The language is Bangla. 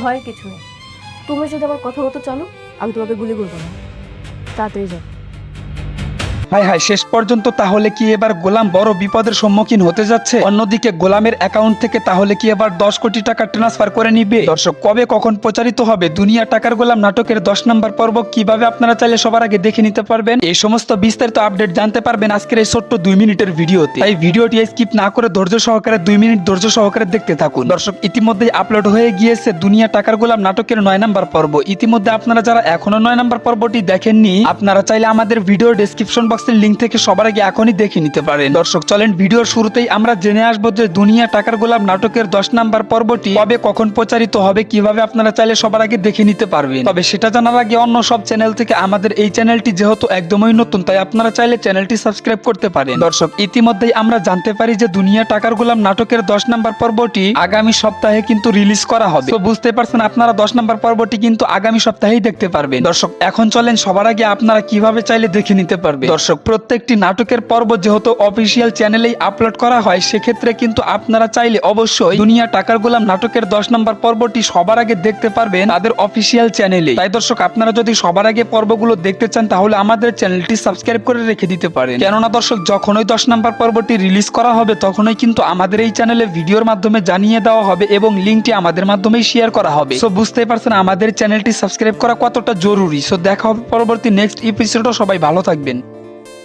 ভয়ের কিছু নেই। তুমি যদি আমার কথা মতো চলো, আমি তোমাকে গুলি করবো না। তাড়াতাড়ি যাও। হাই হাই, শেষ পর্যন্ত তাহলে কি এবার গোলাম বড় বিপদের সম্মুখীন হতে যাচ্ছে? অন্যদিকে গোলামের অ্যাকাউন্ট থেকে তাহলে কি এবার 10 কোটি টাকা ট্রান্সফার করে নিবে? দর্শক, কবে কখন প্রচারিত হবে দুনিয়া টাকার গোলাম নাটকের 10 নম্বর পর্ব? কিভাবে আপনারা চাইলে সবার আগে দেখে নিতে পারবেন? এই সমস্ত বিস্তারিত আপডেট জানতে পারবেন আজকের এই ছোট্ট 2 মিনিটের ভিডিওতে। তাই ভিডিওটি স্কিপ না করে ধৈর্য সহকারে 2 মিনিট ধৈর্য সহকারে দেখতে থাকুন। দর্শক, ইতিমধ্যেই আপলোড হয়ে গিয়েছে দুনিয়া টাকার গোলাম নাটকের 9 নম্বর পর্ব। ইতিমধ্যে আপনারা যারা এখনো 9 নম্বর পর্বটি দেখেননি, আপনারা চাইলে আমাদের ভিডিওর ডেসক্রিপশন বক্সের লিংক থেকে সবার আগে এখনই দেখে নিতে পারেন। দর্শক, চলেন ভিডিওর শুরুতেই আমরা জেনে আসবো যে দুনিয়া টাকার গোলাম নাটকের 10 নম্বর পর্বটি কবে কখন প্রচারিত হবে, কিভাবে আপনারা চাইলে সবার আগে দেখে নিতে পারবেন। তবে সেটা জানার আগে অন্য সব চ্যানেল থেকে আমাদের এই চ্যানেলটি যেহেতু একদমই নতুন, তাই আপনারা চাইলে চ্যানেলটি সাবস্ক্রাইব করতে পারেন। দর্শক, ইতিমধ্যেই আমরা জানতে পারি যে দুনিয়া টাকার গোলাম নাটকের 10 নম্বর পর্বটি আগামী সপ্তাহে কিন্তু রিলিজ করা হবে। তো বুঝতে পারছেন, আপনারা 10 নম্বর পর্বটি কিন্তু আগামী সপ্তাহেই দেখতে পারবেন। দর্শক, এখন চলেন সবার আগে আপনারা কিভাবে চাইলে দেখে নিতে পারবেন। দর্শক, প্রত্যেকটি নাটকের পর্ব যেহেতু অফিসিয়াল চ্যানেলেই আপলোড করা হয়, সেক্ষেত্রে কিন্তু আপনারা চাইলে অবশ্যই দুনিয়া টাকার গোলাম নাটকের 10 নম্বর পর্বটি সবার আগে দেখতে পারবেন তাদের অফিসিয়াল চ্যানেলে। তাই দর্শক, আপনারা যদি সবার আগে পর্বগুলো দেখতে চান তাহলে আমাদের চ্যানেলটি সাবস্ক্রাইব করে রেখে দিতে পারেন। কেননা দর্শক, যখনই 10 নম্বর পর্বটি রিলিজ করা হবে তখনই কিন্তু আমাদের এই চ্যানেলে ভিডিওর মাধ্যমে জানিয়ে দেওয়া হবে এবং লিঙ্কটি আমাদের মাধ্যমেই শেয়ার করা হবে। সো বুঝতেই পারছেন আমাদের চ্যানেলটি সাবস্ক্রাইব করা কতটা জরুরি। সো দেখা হবে পরবর্তী নেক্সট এপিসোডও। সবাই ভালো থাকবেন।